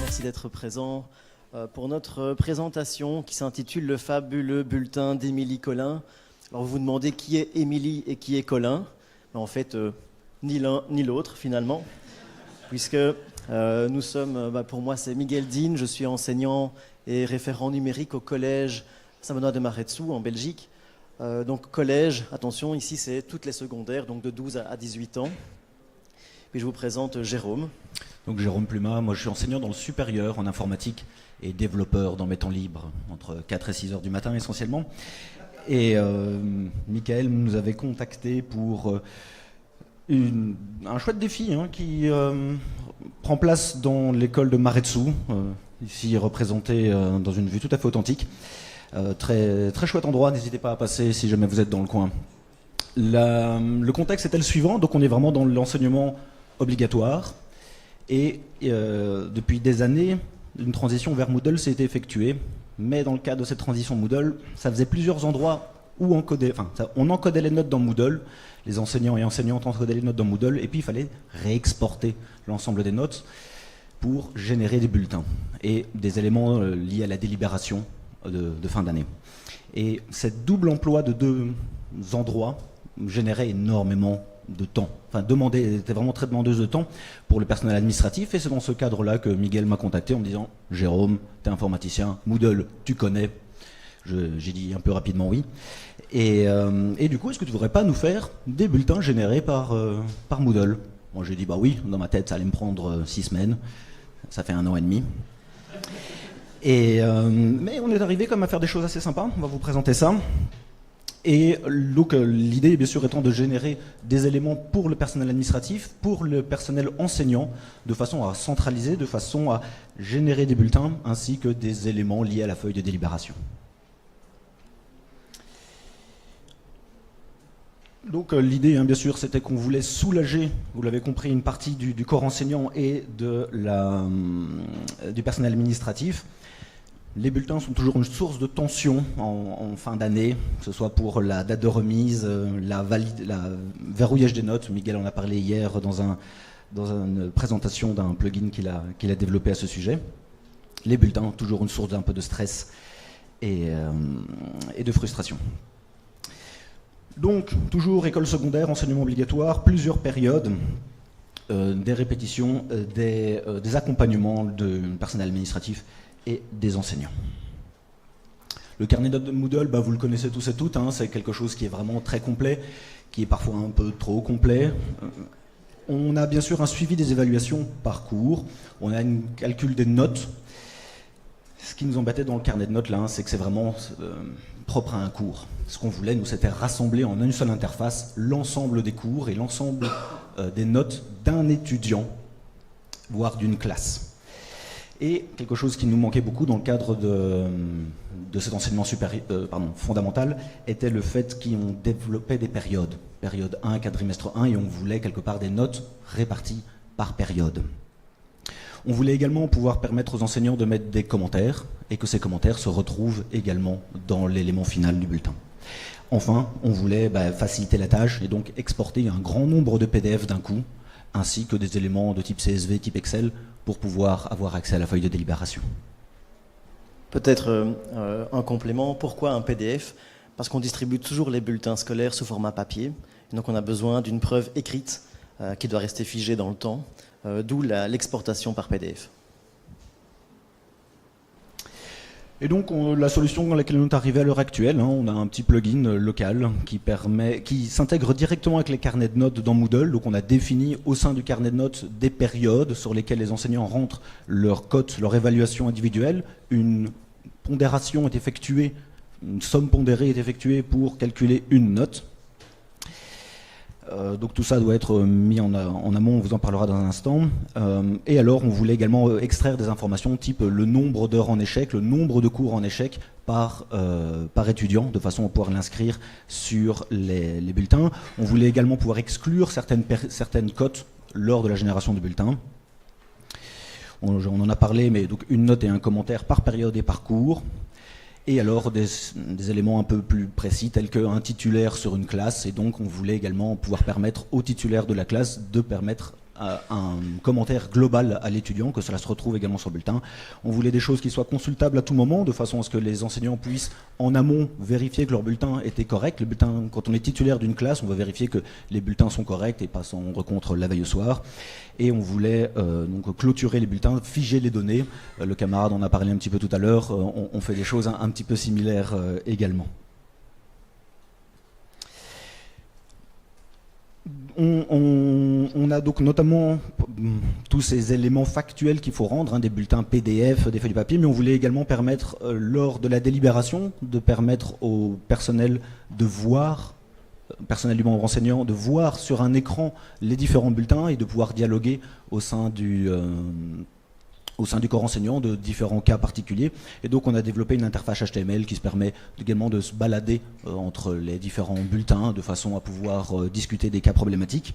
Merci d'être présent pour notre présentation qui s'intitule Le fabuleux bulletin d'Émilie Collin. Alors vous vous demandez qui est Émilie et qui est Collin. En fait, ni l'un ni l'autre finalement, puisque nous sommes, pour moi c'est Miguel Dean, je suis enseignant et référent numérique au collège Saint-Benoît de Maretsou en Belgique. Donc collège, attention, ici c'est toutes les secondaires, donc de 12 à 18 ans. Puis je vous présente Jérôme. Donc Jérôme Plumat, moi je suis enseignant dans le supérieur en informatique et développeur dans mes temps libres, entre 4 et 6 heures du matin essentiellement. Et Michael nous avait contacté pour un chouette défi qui prend place dans l'école de Maretsou, ici représenté dans une vue tout à fait authentique. Très, très chouette endroit, n'hésitez pas à passer si jamais vous êtes dans le coin. Le contexte était le suivant, donc on est vraiment dans l'enseignement obligatoire. Et depuis des années, une transition vers Moodle s'est effectuée. Mais dans le cadre de cette transition Moodle, ça faisait plusieurs endroits où on encodait les notes dans Moodle. Les enseignants et enseignantes encodaient les notes dans Moodle. Et puis il fallait réexporter l'ensemble des notes pour générer des bulletins et des éléments liés à la délibération de fin d'année. Et cette double emploi de deux endroits générait énormément de temps, était vraiment très demandeuse de temps pour le personnel administratif, et c'est dans ce cadre-là que Miguel m'a contacté en me disant « Jérôme, t'es informaticien, Moodle, tu connais ?» J'ai dit un peu rapidement oui. Et du coup, est-ce que tu voudrais pas nous faire des bulletins générés par Moodle? Moi j'ai dit bah oui, dans ma tête ça allait me prendre 6 semaines, ça fait 1 an et demi. Mais on est arrivé quand même à faire des choses assez sympas, on va vous présenter ça. Et donc l'idée, bien sûr, étant de générer des éléments pour le personnel administratif, pour le personnel enseignant, de façon à centraliser, de façon à générer des bulletins, ainsi que des éléments liés à la feuille de délibération. Donc l'idée, bien sûr, c'était qu'on voulait soulager, vous l'avez compris, une partie du corps enseignant et du personnel administratif. Les bulletins sont toujours une source de tension en fin d'année, que ce soit pour la date de remise, la verrouillage des notes. Miguel en a parlé hier dans une présentation d'un plugin qu'il a développé à ce sujet. Les bulletins, toujours une source d'un peu de stress et de frustration. Donc, toujours école secondaire, enseignement obligatoire, plusieurs périodes, des répétitions, des accompagnements de personnel administratif et des enseignants. Le carnet de notes de Moodle, vous le connaissez tous et toutes, c'est quelque chose qui est vraiment très complet, qui est parfois un peu trop complet. On a bien sûr un suivi des évaluations par cours, on a un calcul des notes. Ce qui nous embêtait dans le carnet de notes, là, c'est que c'est vraiment propre à un cours. Ce qu'on voulait, nous, c'était rassembler en une seule interface l'ensemble des cours et l'ensemble des notes d'un étudiant, voire d'une classe. Et quelque chose qui nous manquait beaucoup dans le cadre de cet enseignement fondamental était le fait qu'on développait des périodes. Période 1, quadrimestre 1, et on voulait quelque part des notes réparties par période. On voulait également pouvoir permettre aux enseignants de mettre des commentaires et que ces commentaires se retrouvent également dans l'élément final du bulletin. Enfin, on voulait faciliter la tâche et donc exporter un grand nombre de PDF d'un coup, ainsi que des éléments de type CSV, type Excel, pour pouvoir avoir accès à la feuille de délibération. Peut-être un complément, pourquoi un PDF? Parce qu'on distribue toujours les bulletins scolaires sous format papier, et donc on a besoin d'une preuve écrite qui doit rester figée dans le temps, d'où l'exportation par PDF. Et donc la solution dans laquelle on est arrivé à l'heure actuelle, on a un petit plugin local qui s'intègre directement avec les carnets de notes dans Moodle. Donc on a défini au sein du carnet de notes des périodes sur lesquelles les enseignants rentrent leurs cotes, leur évaluation individuelle. Une pondération est effectuée, une somme pondérée est effectuée pour calculer une note. Donc tout ça doit être mis en amont, on vous en parlera dans un instant. Et alors on voulait également extraire des informations type le nombre d'heures en échec, le nombre de cours en échec par étudiant, de façon à pouvoir l'inscrire sur les bulletins. On voulait également pouvoir exclure certaines cotes lors de la génération du bulletin. On en a parlé, mais donc une note et un commentaire par période et par cours. Et alors des éléments un peu plus précis tels qu'un titulaire sur une classe, et donc on voulait également pouvoir permettre aux titulaires de la classe de permettre un commentaire global à l'étudiant, que cela se retrouve également sur le bulletin. On voulait des choses qui soient consultables à tout moment, de façon à ce que les enseignants puissent en amont vérifier que leur bulletin était correct. Le bulletin, quand on est titulaire d'une classe, on va vérifier que les bulletins sont corrects et pas sans rencontre la veille au soir. Et on voulait donc clôturer les bulletins, figer les données. Le camarade en a parlé un petit peu tout à l'heure. On fait des choses un petit peu similaires également. On a donc notamment tous ces éléments factuels qu'il faut rendre, des bulletins PDF, des feuilles de papier, mais on voulait également permettre, lors de la délibération, de permettre au personnel de voir, personnel du membre enseignant, de voir sur un écran les différents bulletins et de pouvoir dialoguer au sein du corps enseignant de différents cas particuliers. Et donc on a développé une interface HTML qui se permet également de se balader entre les différents bulletins de façon à pouvoir discuter des cas problématiques.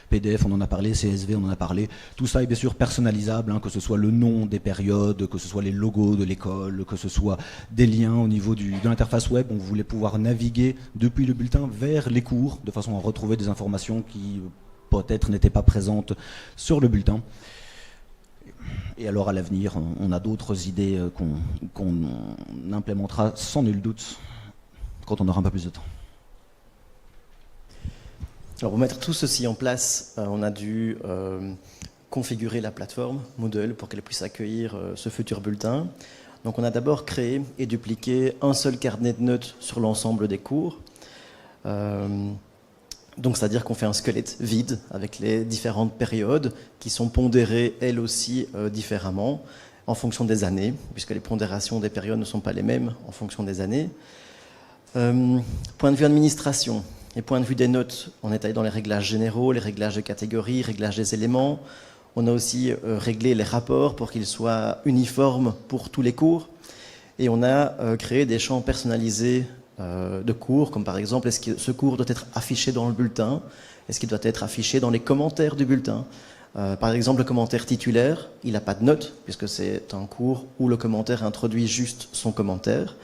PDF, on en a parlé, CSV, on en a parlé. Tout ça est bien sûr personnalisable, que ce soit le nom des périodes, que ce soit les logos de l'école, que ce soit des liens au niveau de l'interface web. On voulait pouvoir naviguer depuis le bulletin vers les cours, de façon à retrouver des informations qui peut-être n'étaient pas présentes sur le bulletin. Et alors à l'avenir, on a d'autres idées qu'on implémentera sans nul doute quand on aura un peu plus de temps. Alors pour mettre tout ceci en place, on a dû configurer la plateforme Moodle pour qu'elle puisse accueillir ce futur bulletin. Donc on a d'abord créé et dupliqué un seul carnet de notes sur l'ensemble des cours. Donc c'est-à-dire qu'on fait un squelette vide avec les différentes périodes qui sont pondérées elles aussi différemment en fonction des années, puisque les pondérations des périodes ne sont pas les mêmes en fonction des années. Point de vue administration et point de vue des notes, on est allé dans les réglages généraux, les réglages de catégories, réglages des éléments. On a aussi réglé les rapports pour qu'ils soient uniformes pour tous les cours. Et on a créé des champs personnalisés de cours, comme par exemple, est-ce que ce cours doit être affiché dans le bulletin? Est-ce qu'il doit être affiché dans les commentaires du bulletin? Par exemple, le commentaire titulaire, il n'a pas de note, puisque c'est un cours où le commentaire introduit juste son commentaire.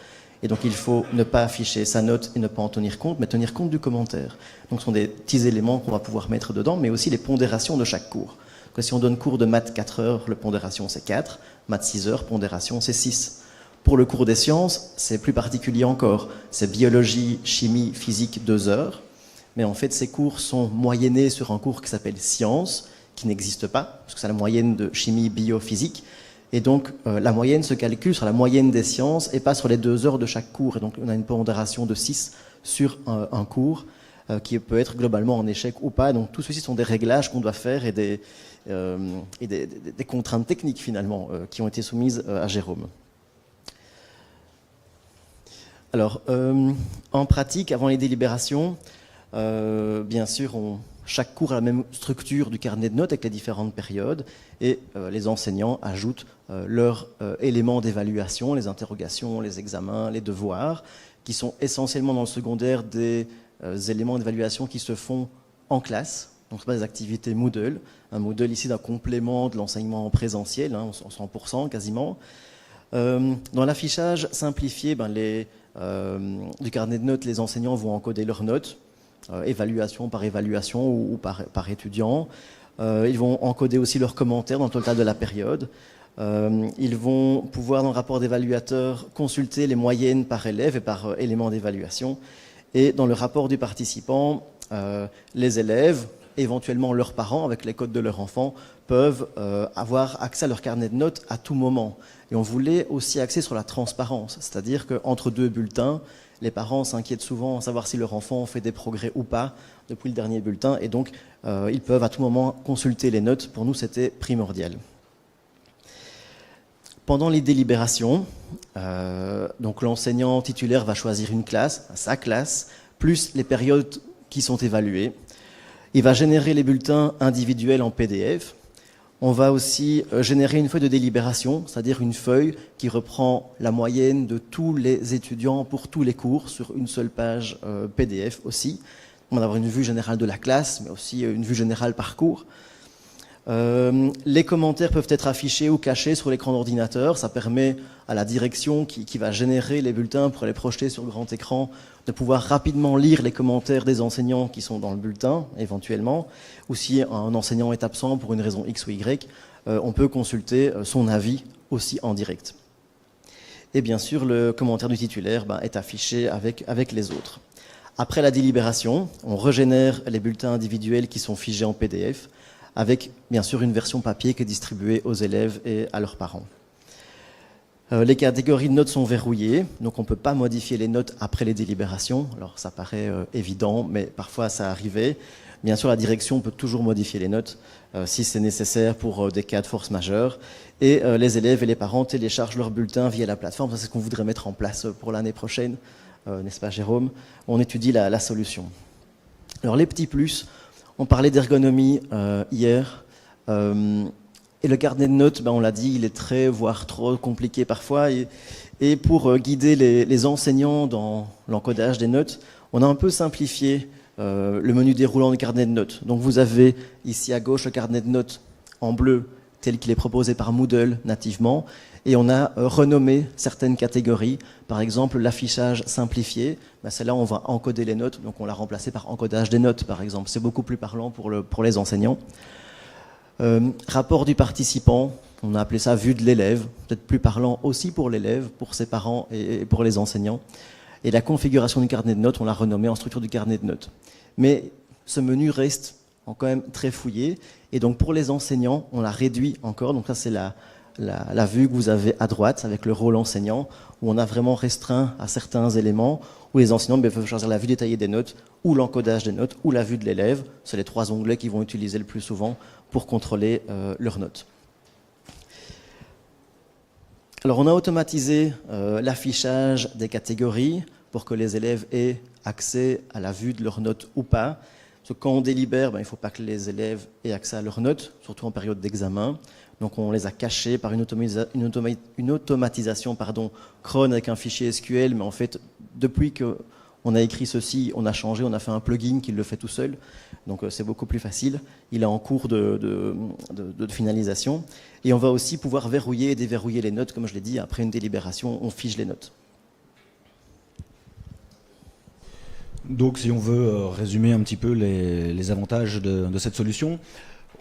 Et donc il faut ne pas afficher sa note et ne pas en tenir compte, mais tenir compte du commentaire. Donc ce sont des petits éléments qu'on va pouvoir mettre dedans, mais aussi les pondérations de chaque cours. Que si on donne cours de maths 4 heures, le pondération c'est 4, maths 6 heures, pondération c'est 6. Pour le cours des sciences, c'est plus particulier encore. C'est biologie, chimie, physique 2 heures. Mais en fait, ces cours sont moyennés sur un cours qui s'appelle sciences, qui n'existe pas, parce que c'est la moyenne de chimie, bio, physique. Et donc, la moyenne se calcule sur la moyenne des sciences et pas sur les 2 heures de chaque cours. Et donc, on a une pondération de 6 sur un cours qui peut être globalement en échec ou pas. Donc, tout ceci sont des réglages qu'on doit faire et des contraintes techniques, finalement, qui ont été soumises à Jérôme. Alors, en pratique, avant les délibérations, bien sûr, chaque cours a la même structure du carnet de notes avec les différentes périodes et les enseignants ajoutent leurs éléments d'évaluation, les interrogations, les examens, les devoirs, qui sont essentiellement dans le secondaire des éléments d'évaluation qui se font en classe. Donc, ce sont pas des activités Moodle. Un Moodle ici d'un complément de l'enseignement présentiel, en 100% quasiment. Dans l'affichage simplifié, du carnet de notes, les enseignants vont encoder leurs notes, évaluation par évaluation ou par étudiant. Ils vont encoder aussi leurs commentaires dans le total de la période. Ils vont pouvoir, dans le rapport d'évaluateur, consulter les moyennes par élève et par élément d'évaluation. Et dans le rapport du participant, les élèves, éventuellement leurs parents, avec les codes de leur enfant, peuvent avoir accès à leur carnet de notes à tout moment. Et on voulait aussi axer sur la transparence, c'est-à-dire qu'entre 2 bulletins, les parents s'inquiètent souvent à savoir si leur enfant fait des progrès ou pas depuis le dernier bulletin, et donc ils peuvent à tout moment consulter les notes. Pour nous, c'était primordial. Pendant les délibérations, donc l'enseignant titulaire va choisir une classe, sa classe, plus les périodes qui sont évaluées. Il va générer les bulletins individuels en PDF. On va aussi générer une feuille de délibération, c'est-à-dire une feuille qui reprend la moyenne de tous les étudiants pour tous les cours sur une seule page PDF aussi. On va avoir une vue générale de la classe, mais aussi une vue générale par cours. Les commentaires peuvent être affichés ou cachés sur l'écran d'ordinateur. Ça permet à la direction qui va générer les bulletins pour les projeter sur grand écran de pouvoir rapidement lire les commentaires des enseignants qui sont dans le bulletin, éventuellement. Ou si un enseignant est absent pour une raison X ou Y, on peut consulter son avis aussi en direct. Et bien sûr, le commentaire du titulaire est affiché avec les autres. Après la délibération, on régénère les bulletins individuels qui sont figés en PDF, avec bien sûr une version papier qui est distribuée aux élèves et à leurs parents. Les catégories de notes sont verrouillées, donc on ne peut pas modifier les notes après les délibérations. Alors ça paraît évident, mais parfois ça arrivait. Bien sûr, la direction peut toujours modifier les notes si c'est nécessaire pour des cas de force majeure. Et les élèves et les parents téléchargent leurs bulletins via la plateforme. Ça, c'est ce qu'on voudrait mettre en place pour l'année prochaine, n'est-ce pas Jérôme? On étudie la solution. Alors les petits plus, on parlait d'ergonomie hier. Et le carnet de notes, on l'a dit, il est très, voire trop compliqué parfois. Et pour guider les enseignants dans l'encodage des notes, on a un peu simplifié le menu déroulant du carnet de notes. Donc vous avez ici à gauche le carnet de notes en bleu, tel qu'il est proposé par Moodle nativement. Et on a renommé certaines catégories. Par exemple, l'affichage simplifié. Celle-là, on va encoder les notes. Donc on l'a remplacé par encodage des notes, par exemple. C'est beaucoup plus parlant pour les enseignants. Rapport du participant, on a appelé ça vue de l'élève, peut-être plus parlant aussi pour l'élève, pour ses parents et pour les enseignants. Et la configuration du carnet de notes, on l'a renommé en structure du carnet de notes. Mais ce menu reste quand même très fouillé. Et donc pour les enseignants, on l'a réduit encore. Donc ça, c'est la vue que vous avez à droite avec le rôle enseignant, où on a vraiment restreint à certains éléments, où les enseignants peuvent choisir la vue détaillée des notes, ou l'encodage des notes, ou la vue de l'élève. C'est les trois onglets qu'ils vont utiliser le plus souvent pour contrôler leurs notes. Alors on a automatisé l'affichage des catégories pour que les élèves aient accès à la vue de leurs notes ou pas. Parce que quand on délibère, il ne faut pas que les élèves aient accès à leurs notes, surtout en période d'examen. Donc on les a cachés par une automatisation cron avec un fichier SQL, mais en fait, depuis qu'on a écrit ceci, on a changé, on a fait un plugin qui le fait tout seul. Donc c'est beaucoup plus facile. Il est en cours de finalisation. Et on va aussi pouvoir verrouiller et déverrouiller les notes. Comme je l'ai dit, après une délibération, on fige les notes. Donc si on veut résumer un petit peu les avantages de cette solution,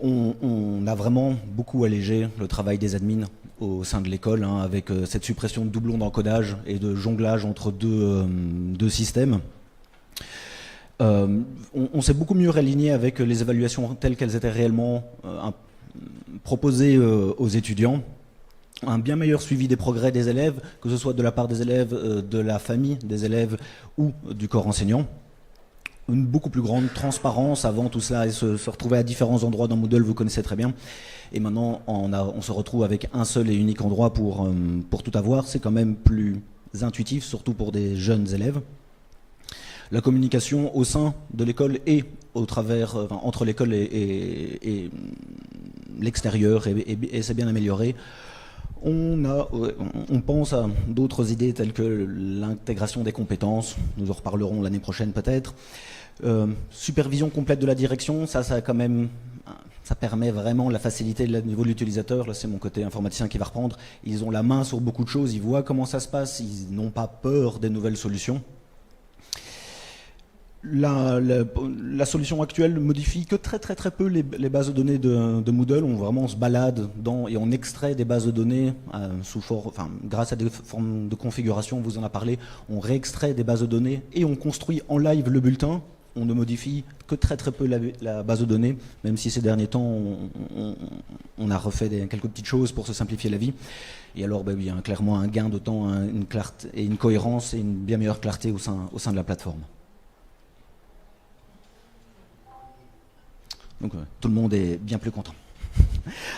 on a vraiment beaucoup allégé le travail des admins au sein de l'école, avec cette suppression de doublons d'encodage et de jonglage entre deux systèmes. On s'est beaucoup mieux réaligné avec les évaluations telles qu'elles étaient réellement proposées aux étudiants. Un bien meilleur suivi des progrès des élèves, que ce soit de la part des élèves, de la famille des élèves ou du corps enseignant. Une beaucoup plus grande transparence avant tout cela et se retrouver à différents endroits dans Moodle, vous connaissez très bien. Et maintenant, on se retrouve avec un seul et unique endroit pour tout avoir. C'est quand même plus intuitif, surtout pour des jeunes élèves. La communication au sein de l'école et entre l'école et l'extérieur et c'est bien amélioré. On pense à d'autres idées telles que l'intégration des compétences, nous en reparlerons l'année prochaine peut-être. Supervision complète de la direction, ça permet vraiment la facilité au niveau de l'utilisateur. Là, c'est mon côté informaticien qui va reprendre. Ils ont la main sur beaucoup de choses, ils voient comment ça se passe, ils n'ont pas peur des nouvelles solutions. La solution actuelle ne modifie que très peu les bases de données de Moodle. On vraiment se balade et on extrait des bases de données grâce à des formes de configuration, on vous en a parlé. On réextrait des bases de données et on construit en live le bulletin. On ne modifie que très peu la base de données, même si ces derniers temps on a refait quelques petites choses pour se simplifier la vie. Et alors il y a clairement un gain de temps, une clarté et une cohérence et une bien meilleure clarté au sein de la plateforme. Donc tout le monde est bien plus content.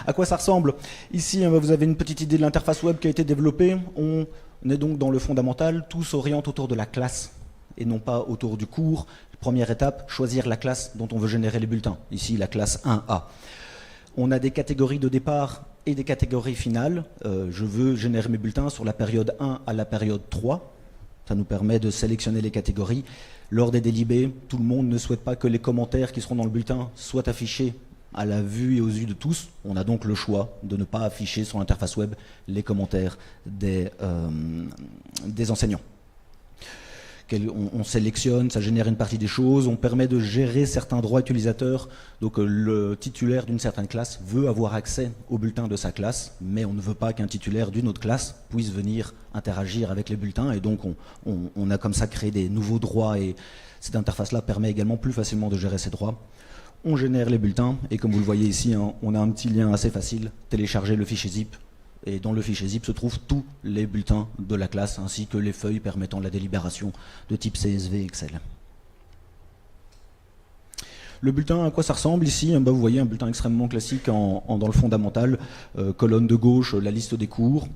À quoi ça ressemble? Ici, vous avez une petite idée de l'interface web qui a été développée. On est donc dans le fondamental. Tout s'oriente autour de la classe et non pas autour du cours. Première étape, choisir la classe dont on veut générer les bulletins. Ici, la classe 1A. On a des catégories de départ et des catégories finales. Je veux générer mes bulletins sur la période 1 à la période 3. Ça nous permet de sélectionner les catégories. Lors des délibés, tout le monde ne souhaite pas que les commentaires qui seront dans le bulletin soient affichés à la vue et aux yeux de tous. On a donc le choix de ne pas afficher sur l'interface web les commentaires des enseignants. On sélectionne, ça génère une partie des choses, on permet de gérer certains droits utilisateurs. Donc le titulaire d'une certaine classe veut avoir accès au bulletin de sa classe, mais on ne veut pas qu'un titulaire d'une autre classe puisse venir interagir avec les bulletins, et donc on a comme ça créé des nouveaux droits, et cette interface-là permet également plus facilement de gérer ces droits. On génère les bulletins, et comme vous le voyez ici, hein, on a un petit lien assez facile, télécharger le fichier zip. Et dans le fichier zip se trouvent tous les bulletins de la classe, ainsi que les feuilles permettant la délibération de type CSV Excel. Le bulletin, à quoi ça ressemble ici? Vous voyez un bulletin extrêmement classique dans le fondamental, colonne de gauche, la liste des cours,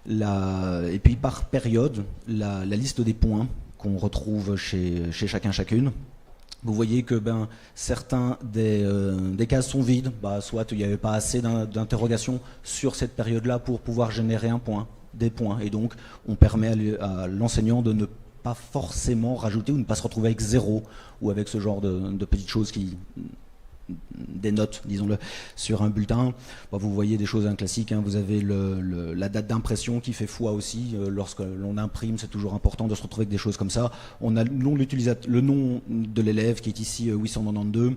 et puis par période, la liste des points qu'on retrouve chez chacune. Vous voyez que certains des cases sont vides, soit il n'y avait pas assez d'interrogations sur cette période-là pour pouvoir générer des points, et donc on permet à l'enseignant de ne pas forcément rajouter ou ne pas se retrouver avec 0 ou avec ce genre de petites choses des notes, disons-le, sur un bulletin. Vous voyez des choses classiques, hein. Vous avez la date d'impression qui fait foi aussi. Lorsque l'on imprime, c'est toujours important de se retrouver avec des choses comme ça. On a le nom de l'élève qui est ici 892,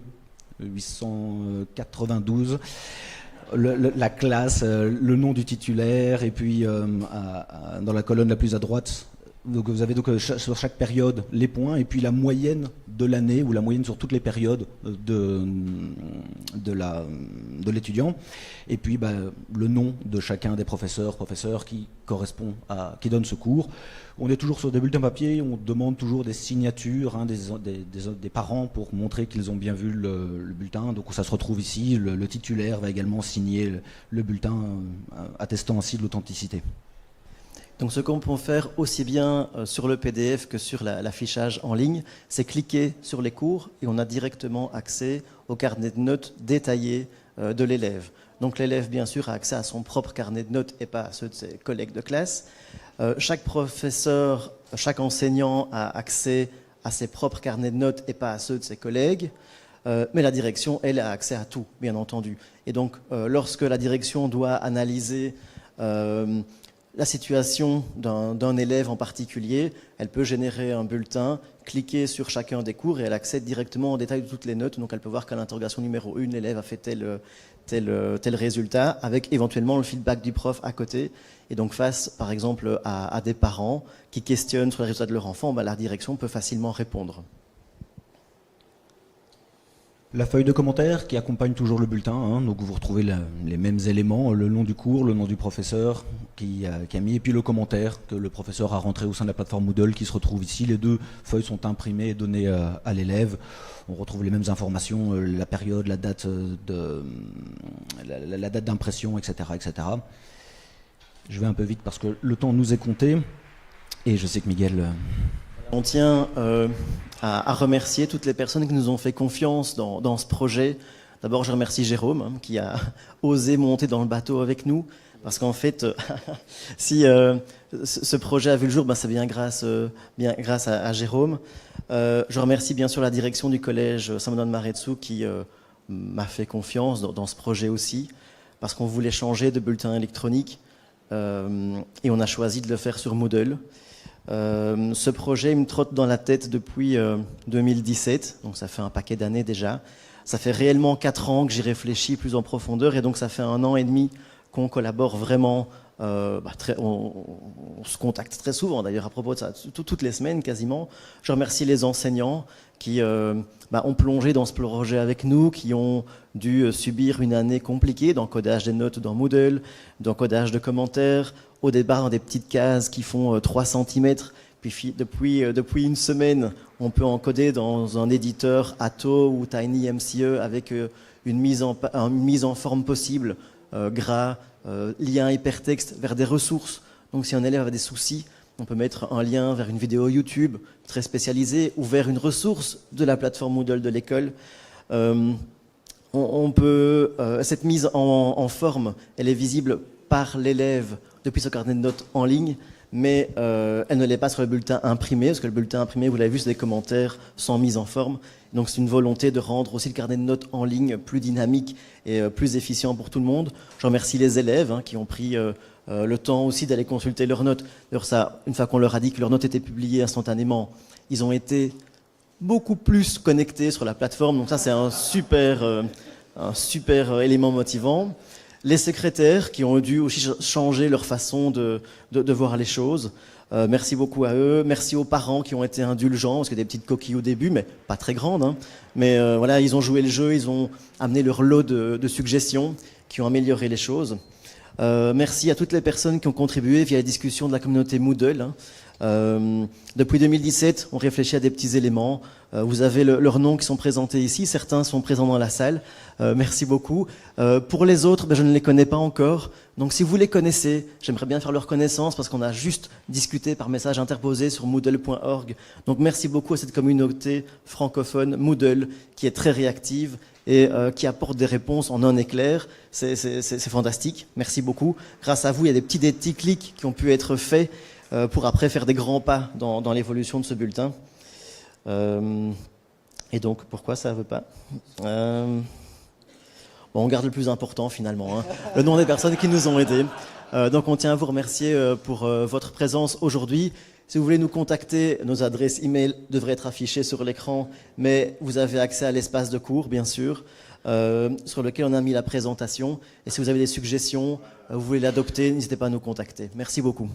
892. La classe, le nom du titulaire, et puis dans la colonne la plus à droite, donc vous avez sur chaque période les points, et puis la moyenne de l'année, ou la moyenne sur toutes les périodes de l'étudiant, et puis le nom de chacun des professeurs qui correspond qui donne ce cours. On est toujours sur des bulletins papier, on demande toujours des signatures, hein, des parents pour montrer qu'ils ont bien vu le bulletin. Donc ça se retrouve ici, le titulaire va également signer le bulletin, attestant ainsi de l'authenticité. Donc ce qu'on peut faire aussi bien sur le PDF que sur l'affichage en ligne, c'est cliquer sur les cours et on a directement accès au carnet de notes détaillé de l'élève. Donc l'élève, bien sûr, a accès à son propre carnet de notes et pas à ceux de ses collègues de classe. Chaque professeur, chaque enseignant a accès à ses propres carnets de notes et pas à ceux de ses collègues. Mais la direction, elle, a accès à tout, bien entendu. Et donc, lorsque la direction doit analyser la situation d'un élève en particulier, elle peut générer un bulletin, cliquer sur chacun des cours et elle accède directement en détail de toutes les notes. Donc elle peut voir qu'à l'interrogation numéro 1, l'élève a fait tel résultat, avec éventuellement le feedback du prof à côté. Et donc face, par exemple, à des parents qui questionnent sur les résultats de leur enfant, la direction peut facilement répondre. La feuille de commentaires qui accompagne toujours le bulletin, hein, donc vous retrouvez les mêmes éléments, le nom du cours, le nom du professeur qui a mis, et puis le commentaire que le professeur a rentré au sein de la plateforme Moodle qui se retrouve ici. Les deux feuilles sont imprimées et données à l'élève. On retrouve les mêmes informations, la période, la date d'impression, etc., etc. Je vais un peu vite parce que le temps nous est compté, et je sais que Miguel... On tient à remercier toutes les personnes qui nous ont fait confiance dans ce projet. D'abord, je remercie Jérôme, hein, qui a osé monter dans le bateau avec nous. Parce qu'en fait, si ce projet a vu le jour, c'est bien grâce à Jérôme. Je remercie bien sûr la direction du collège Saint-Benoît de Maretsu qui m'a fait confiance dans ce projet aussi. Parce qu'on voulait changer de bulletin électronique et on a choisi de le faire sur Moodle. Ce projet me trotte dans la tête depuis 2017, donc ça fait un paquet d'années déjà. Ça fait réellement 4 ans que j'y réfléchis plus en profondeur, et donc ça fait 1 an et demi qu'on collabore vraiment. On se contacte très souvent d'ailleurs à propos de ça, toutes les semaines quasiment. Je remercie les enseignants qui ont plongé dans ce projet avec nous, qui ont dû subir une année compliquée d'encodage des notes dans Moodle, d'encodage de commentaires, au départ dans des petites cases qui font 3 cm. Puis depuis une semaine, on peut encoder dans un éditeur Atto ou TinyMCE avec une mise en forme possible, gras, lien hypertexte vers des ressources. Donc si un élève a des soucis, on peut mettre un lien vers une vidéo YouTube très spécialisée ou vers une ressource de la plateforme Moodle de l'école. Cette mise en forme, elle est visible par l'élève depuis son carnet de notes en ligne, mais elle ne l'est pas sur le bulletin imprimé, parce que le bulletin imprimé, vous l'avez vu, c'est des commentaires sans mise en forme. Donc c'est une volonté de rendre aussi le carnet de notes en ligne plus dynamique et plus efficient pour tout le monde. Je remercie les élèves qui ont pris le temps aussi d'aller consulter leurs notes. D'ailleurs, ça, une fois qu'on leur a dit que leurs notes étaient publiées instantanément, ils ont été beaucoup plus connectés sur la plateforme. Donc ça, c'est un super élément motivant. Les secrétaires qui ont dû aussi changer leur façon de voir les choses. Merci beaucoup à eux. Merci aux parents qui ont été indulgents, parce que des petites coquilles au début, mais pas très grandes. Mais voilà, ils ont joué le jeu, ils ont amené leur lot de suggestions qui ont amélioré les choses. Merci à toutes les personnes qui ont contribué via la discussion de la communauté Moodle. Depuis 2017, on réfléchit à des petits éléments. Vous avez leurs noms qui sont présentés ici. Certains sont présents dans la salle. Merci beaucoup. Pour les autres, je ne les connais pas encore. Donc si vous les connaissez, j'aimerais bien faire leur connaissance parce qu'on a juste discuté par message interposé sur moodle.org. Donc merci beaucoup à cette communauté francophone Moodle qui est très réactive et qui apporte des réponses en un éclair. C'est fantastique. Merci beaucoup. Grâce à vous, il y a des petits déclics qui ont pu être faits pour après faire des grands pas dans l'évolution de ce bulletin. Et donc, pourquoi ça ne veut pas on garde le plus important finalement, le nom des personnes qui nous ont aidés. Donc on tient à vous remercier pour votre présence aujourd'hui. Si vous voulez nous contacter, nos adresses e-mail devraient être affichées sur l'écran, mais vous avez accès à l'espace de cours, bien sûr, sur lequel on a mis la présentation. Et si vous avez des suggestions, vous voulez l'adopter, n'hésitez pas à nous contacter. Merci beaucoup.